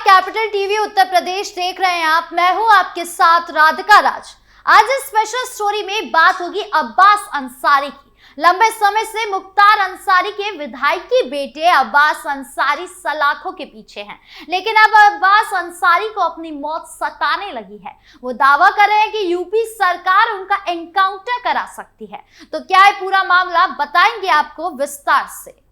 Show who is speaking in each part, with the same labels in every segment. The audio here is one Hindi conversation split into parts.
Speaker 1: कैपिटल टीवी उत्तर प्रदेश देख रहे हैं आप। मैं हूं आपके साथ राधिका राज। आज इस स्पेशल स्टोरी में बात होगी अब्बास अंसारी की। लंबे समय से मुख्तार अंसारी के विधायकी बेटे अब्बास अंसारी सलाखों के पीछे हैं, लेकिन अब अब्बास अंसारी को अपनी मौत सताने लगी है। वो दावा कर रहे हैं कि यूपी सरकार उनका एनकाउंटर करा सकती है। तो क्या है पूरा मामला, बताएंगे आपको विस्तार से।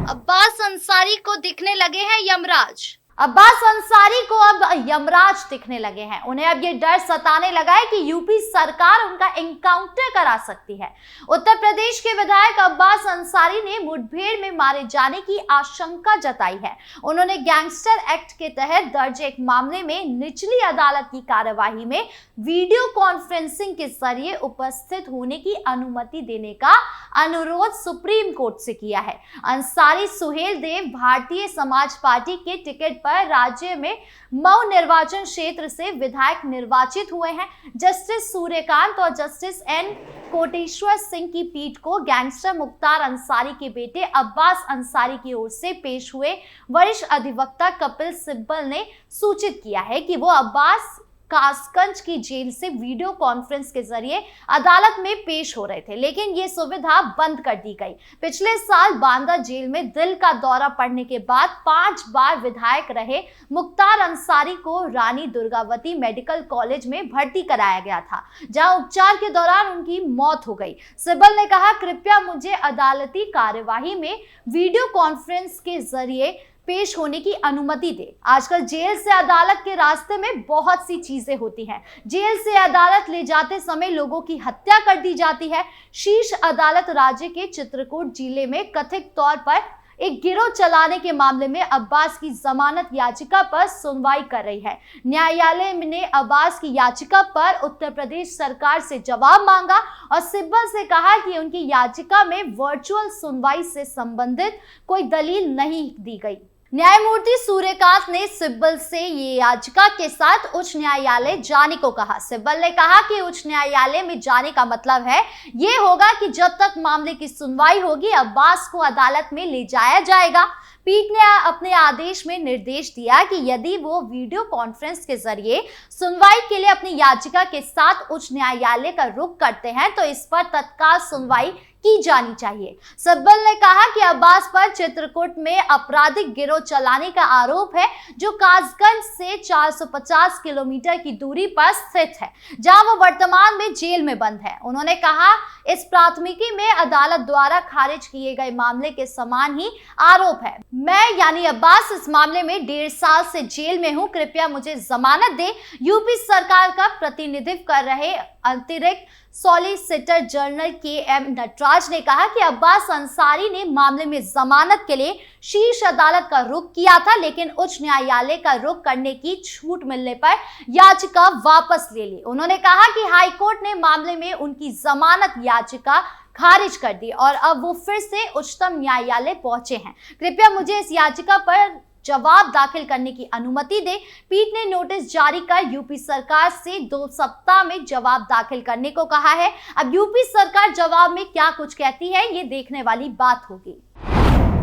Speaker 1: अब्बास अंसारी को दिखने लगे हैं यमराज। अब्बास अंसारी को अब यमराज दिखने लगे हैं। उन्हें अब ये डर सताने लगा है कि यूपी सरकार उनका एनकाउंटर करा सकती है। उत्तर प्रदेश के विधायक अब्बास अंसारी ने मुठभेड़ में मारे जाने की आशंका जताई है। उन्होंने गैंगस्टर एक्ट के तहत दर्ज एक मामले में निचली अदालत की कार्यवाही में वीडियो कॉन्फ्रेंसिंग के जरिए उपस्थित होने की अनुमति देने का अनुरोध सुप्रीम कोर्ट से किया है। अंसारी सुहेल देव भारतीय समाज पार्टी के टिकट पर राज्य में मऊ निर्वाचन क्षेत्र से विधायक निर्वाचित हुए हैं। जस्टिस सूर्यकांत और जस्टिस एन कोटेश्वर सिंह की पीठ को गैंगस्टर मुख्तार अंसारी के बेटे अब्बास अंसारी की ओर से पेश हुए वरिष्ठ अधिवक्ता कपिल सिब्बल ने सूचित किया है कि वो अब्बास कासगंज की जेल से वीडियो कॉन्फ्रेंस के जरिए अदालत में पेश हो रहे थे, लेकिन ये सुविधा बंद कर दी गई। पिछले साल बांदा जेल में दिल का दौरा पड़ने के बाद 5 बार विधायक रहे मुख्तार अंसारी को रानी दुर्गावती मेडिकल कॉलेज में भर्ती कराया गया था, जहां उपचार के दौरान उनकी मौत हो गई। सिब्बल ने कहा, कृपया मुझे अदालती कार्यवाही में वीडियो कॉन्फ्रेंस के जरिए पेश होने की अनुमति दे। आजकल जेल से अदालत के रास्ते में बहुत सी चीजें होती हैं। जेल से अदालत ले जाते समय लोगों की हत्या कर दी जाती है। शीर्ष अदालत राज्य के चित्रकूट जिले में कथित तौर पर एक गिरोह चलाने के मामले में अब्बास की जमानत याचिका पर सुनवाई कर रही है। न्यायालय ने अब्बास की याचिका पर उत्तर प्रदेश सरकार से जवाब मांगा और सिब्बल से कहा कि उनकी याचिका में वर्चुअल सुनवाई से संबंधित कोई दलील नहीं दी गई। न्यायमूर्ति सूर्यकांत ने सिब्बल से ये याचिका के साथ उच्च न्यायालय जाने को कहा। सिब्बल ने कहा कि उच्च न्यायालय में जाने का मतलब है ये होगा कि जब तक मामले की सुनवाई होगी अब्बास को अदालत में ले जाया जाएगा। पीठ ने अपने आदेश में निर्देश दिया कि यदि वो वीडियो कॉन्फ्रेंस के जरिए सुनवाई के लिए अपनी याचिका के साथ उच्च न्यायालय का रुख करते हैं तो इस पर तत्काल सुनवाई की जानी चाहिए। सिब्बल ने कहा कि अब्बास पर चित्रकूट में आपराधिक गिरोह चलाने का आरोप है, जो कासगंज से 450 किलोमीटर की दूरी पर स्थित है, जहां वो वर्तमान में जेल में बंद है। उन्होंने कहा, इस प्राथमिकी में अदालत द्वारा खारिज किए गए मामले के समान ही आरोप है। मैं यानी अब्बास इस मामले में 1.5 साल से जेल में हूं। कृपया मुझे जमानत दे। यूपी सरकार का प्रतिनिधित्व कर रहे अतिरिक्त सॉलिसिटर जनरल के.एम. नटराज ने कहा कि अब्बास अंसारी ने मामले में जमानत के लिए शीर्ष अदालत का रुख किया था, लेकिन उच्च न्यायालय का रुख करने की छूट मिलने पर याचिका वापस ले ली। उन्होंने कहा कि हाईकोर्ट ने मामले में उनकी जमानत याचिका खारिज कर दी और अब वो फिर से उच्चतम न्यायालय पहुंचे हैं। कृपया मुझे इस याचिका पर जवाब दाखिल करने की अनुमति दे। पीठ ने नोटिस जारी कर यूपी सरकार से 2 सप्ताह में जवाब दाखिल करने को कहा है। अब यूपी सरकार जवाब में क्या कुछ कहती है, ये देखने वाली बात होगी।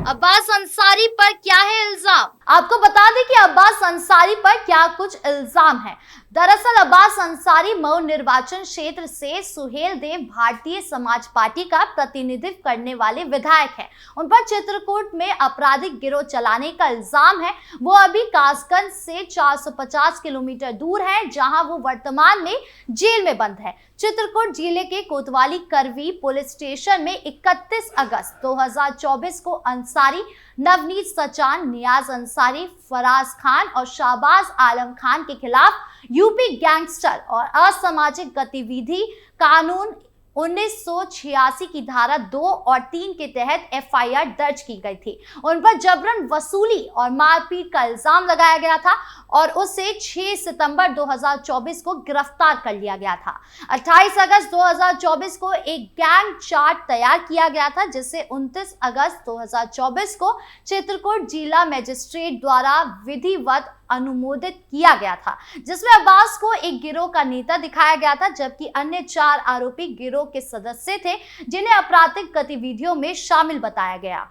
Speaker 1: अब्बास अंसारी पर क्या है इल्जाम? आपको बता दें कि अब्बास अंसारी पर क्या कुछ इल्जाम है। दरअसल अब्बास अंसारी मऊ निर्वाचन क्षेत्र से सुहेल देव भारतीय समाज पार्टी का प्रतिनिधित्व करने वाले विधायक हैं। उन पर चित्रकूट में आपराधिक गिरोह चलाने का इल्जाम है। वो अभी कासगंज से 450 किलोमीटर दूर है, जहां वो वर्तमान में जेल में बंद है। चित्रकूट जिले के कोतवाली करवी पुलिस स्टेशन में 31 अगस्त 2024 को अंसारी, नवनीत सचान, नियाज अंसारी, फराज खान और शाहबाज आलम खान के खिलाफ यूपी गैंगस्टर और असामाजिक गतिविधि कानून 1986 की धारा 2 और 3 के तहत एफआईआर दर्ज की गई थी। उन पर जबरन वसूली और मारपीट का इल्जाम लगाया गया था और उसे 6 सितंबर 2024 को गिरफ्तार कर लिया गया था। 28 अगस्त 2024 को एक गैंग चार्ट तैयार किया गया था, जिसे 29 अगस्त 2024 को चित्रकूट जिला मजिस्ट्रेट द्वारा विधिवत अनुमोदित किया गया था, जिसमें अब्बास को एक गिरोह का नेता दिखाया गया था, जबकि अन्य 4 आरोपी गिरोह के सदस्य थे जिन्हें आपराधिक गतिविधियों में शामिल बताया गया।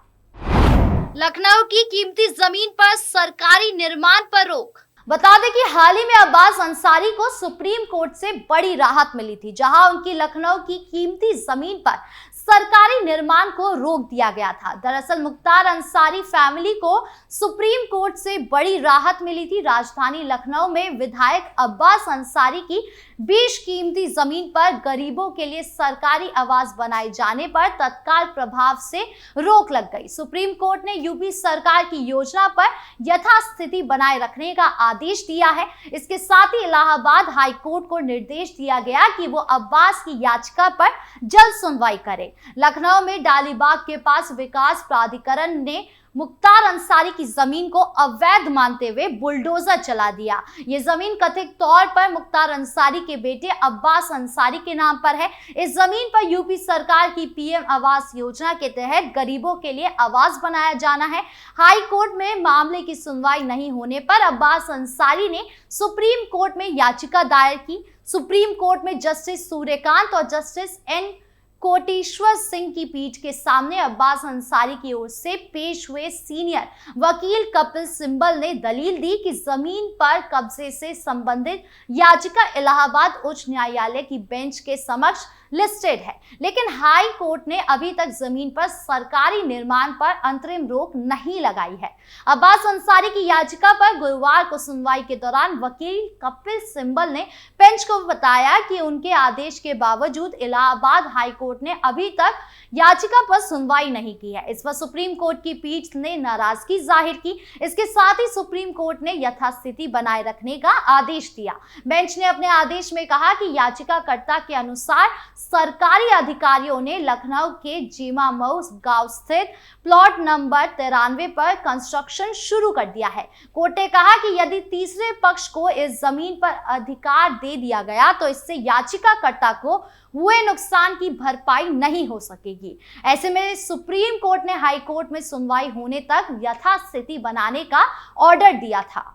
Speaker 1: लखनऊ की कीमती जमीन पर सरकारी निर्माण पर रोक। बता दें कि हाल ही में अब्बास अंसारी को सुप्रीम कोर्ट से बड़ी राहत मिली थी, जहां उनकी लखनऊ की कीमती जमीन पर सरकारी निर्माण को रोक दिया गया था। दरअसल मुख्तार अंसारी फैमिली को सुप्रीम कोर्ट से बड़ी राहत मिली थी। राजधानी लखनऊ में विधायक अब्बास अंसारी की बेशकीमती जमीन पर गरीबों के लिए सरकारी आवास बनाए जाने पर तत्काल प्रभाव से रोक लग गई। सुप्रीम कोर्ट ने यूपी सरकार की योजना पर यथास्थिति बनाए रखने का आदेश दिया है। इसके साथ ही इलाहाबाद हाई कोर्ट को निर्देश दिया गया कि वो अब्बास की याचिका पर जल्द सुनवाई करे। लखनऊ में डालीबाग के पास विकास प्राधिकरण ने मुख्तार अंसारी की जमीन को अवैध मानते हुए बुलडोजर चला दिया। ये जमीन कथित तौर पर मुख्तार अंसारी के बेटे अब्बास अंसारी के नाम पर है। इस जमीन पर यूपी सरकार की पीएम आवास योजना के तहत गरीबों के लिए आवास बनाया जाना है। हाई कोर्ट में मामले की सुनवाई नहीं होने पर अब्बास अंसारी ने सुप्रीम कोर्ट में याचिका दायर की। सुप्रीम कोर्ट में जस्टिस सूर्यकांत और जस्टिस एन कोटेश्वर सिंह की पीठ के सामने अब्बास अंसारी की ओर से पेश हुए सीनियर वकील कपिल सिब्बल ने दलील दी कि जमीन पर कब्जे से संबंधित याचिका इलाहाबाद उच्च न्यायालय की बेंच के समक्ष लिस्टेड है, लेकिन हाई कोर्ट ने अभी तक जमीन पर सरकारी निर्माण पर अंतरिम रोक नहीं लगाई है। अब्बास अंसारी की याचिका पर गुरुवार को सुनवाई के दौरान वकील कपिल सिब्बल ने बेंच को बताया कि उनके आदेश के बावजूद इलाहाबाद हाई कोर्ट ने अभी तक याचिका पर सुनवाई नहीं की है। इस पर सुप्रीम कोर्ट की पीठ ने नाराजगी जाहिर की। इसके साथ ही सुप्रीम कोर्ट ने यथास्थिति बनाए रखने का आदेश दिया। बेंच ने अपने आदेश में कहा कि याचिकाकर्ता के अनुसार सरकारी अधिकारियों ने लखनऊ के जीमा मऊ गांव स्थित प्लॉट नंबर 93 पर कंस्ट्रक्शन शुरू कर दिया है। कोर्ट ने कहा कि यदि तीसरे पक्ष को इस जमीन पर अधिकार दे दिया गया तो इससे याचिकाकर्ता को हुए नुकसान की भरपाई नहीं हो सकेगी। ऐसे में सुप्रीम कोर्ट ने हाई कोर्ट में सुनवाई होने तक यथास्थिति बनाने का ऑर्डर दिया था।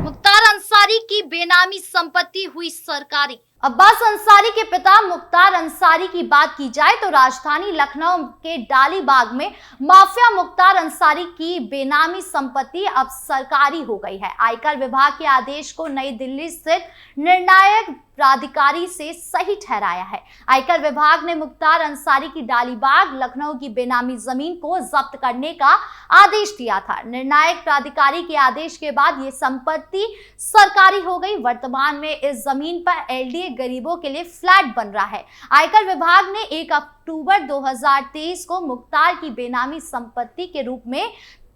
Speaker 1: मुख्तार अंसारी की बेनामी संपत्ति हुई सरकारी। अब्बास अंसारी के पिता मुख्तार अंसारी की बात की जाए तो राजधानी लखनऊ के डालीबाग में माफिया मुख्तार अंसारी की बेनामी संपत्ति अब सरकारी हो गई है। आयकर विभाग के आदेश को नई दिल्ली स्थित निर्णायक प्राधिकारी से सही ठहराया है। आयकर विभाग ने मुख्तार अंसारी की डालीबाग लखनऊ की बेनामी जमीन को जब्त करने का आदेश दिया था। निर्णायक प्राधिकारी के आदेश के बाद ये संपत्ति सरकारी हो गई। वर्तमान में इस जमीन पर एलडीए गरीबों के लिए फ्लैट बन रहा है। आयकर विभाग ने 1 अक्टूबर 2023 को मुख्तार की बेनामी संपत्ति के रूप में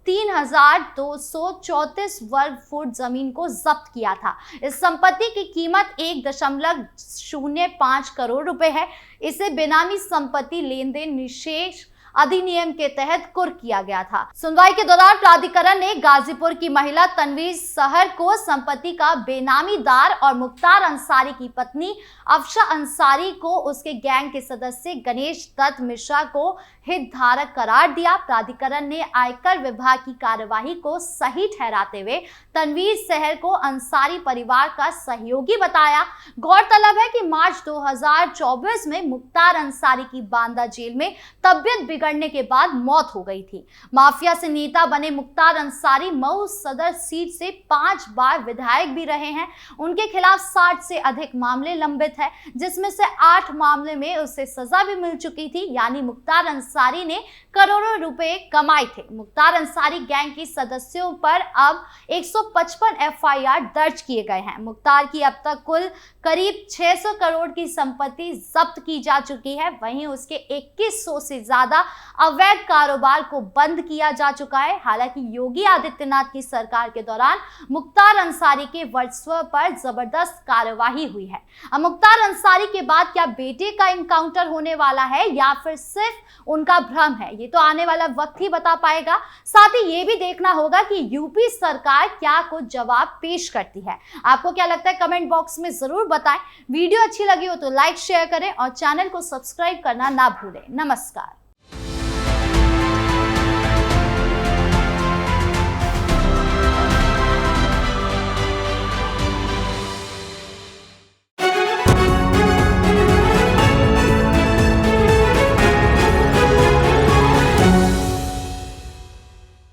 Speaker 1: 3234 वर्ग फुट जमीन को जब्त किया था। इस संपत्ति की कीमत 1.05 करोड़ रुपए है। इसे बेनामी संपत्ति लेन देन निषेध अधिनियम के तहत कुर्क किया गया था। सुनवाई के दौरान प्राधिकरण ने गाजीपुर की महिला तनवीर सहर को संपत्ति का बेनामीदार और मुख्तार अंसारी की पत्नी अफशा अंसारी को उसके गैंग के सदस्य गणेश दत्त मिश्रा को हितधारक करार दिया। प्राधिकरण ने आयकर विभाग की कार्यवाही को सही ठहराते हुए तनवीर सहर को अंसारी परिवार का सहयोगी बताया। गौरतलब है कि मार्च 2024 में मुख्तार अंसारी की बांदा जेल में तबियत बिगड़ने के बाद मौत हो गई थी। माफिया से नेता बने मुख्तार अंसारी मऊ सदर सीट से 5 बार विधायक भी रहे हैं। उनके खिलाफ 60 से अधिक मामले लंबित है, जिसमें से 8 मामले में उसे सजा भी मिल चुकी थी। यानी मुख्तार अंसारी ने करोड़ों रुपए कमाए थे। मुख्तार अंसारी गैंग के सदस्यों पर अब 155 एफआईआर दर्ज किए गए हैं। मुख्तार की अब तक कुल करीब 600 करोड़ की संपत्ति जब्त की जा चुकी है। वहीं उसके 2100 से ज्यादा अवैध कारोबार को बंद किया जा चुका है। हालांकि योगी आदित्यनाथ की सरकार के दौरान मुख्तार अंसारी के वर्चस्व पर जबरदस्त कार्यवाही हुई है। अब मुख्तार अंसारी के बाद क्या बेटे का इनकाउंटर होने वाला है या फिर सिर्फ उनका भ्रम है, ये तो आने वाला वक्त ही बता पाएगा। साथ ही ये भी देखना होगा कि यूपी सरकार क्या कुछ जवाब पेश करती है। आपको क्या लगता है कमेंट बॉक्स में जरूर बताएं। वीडियो अच्छी लगी हो तो लाइक शेयर करें और चैनल को सब्सक्राइब करना ना भूलें। नमस्कार।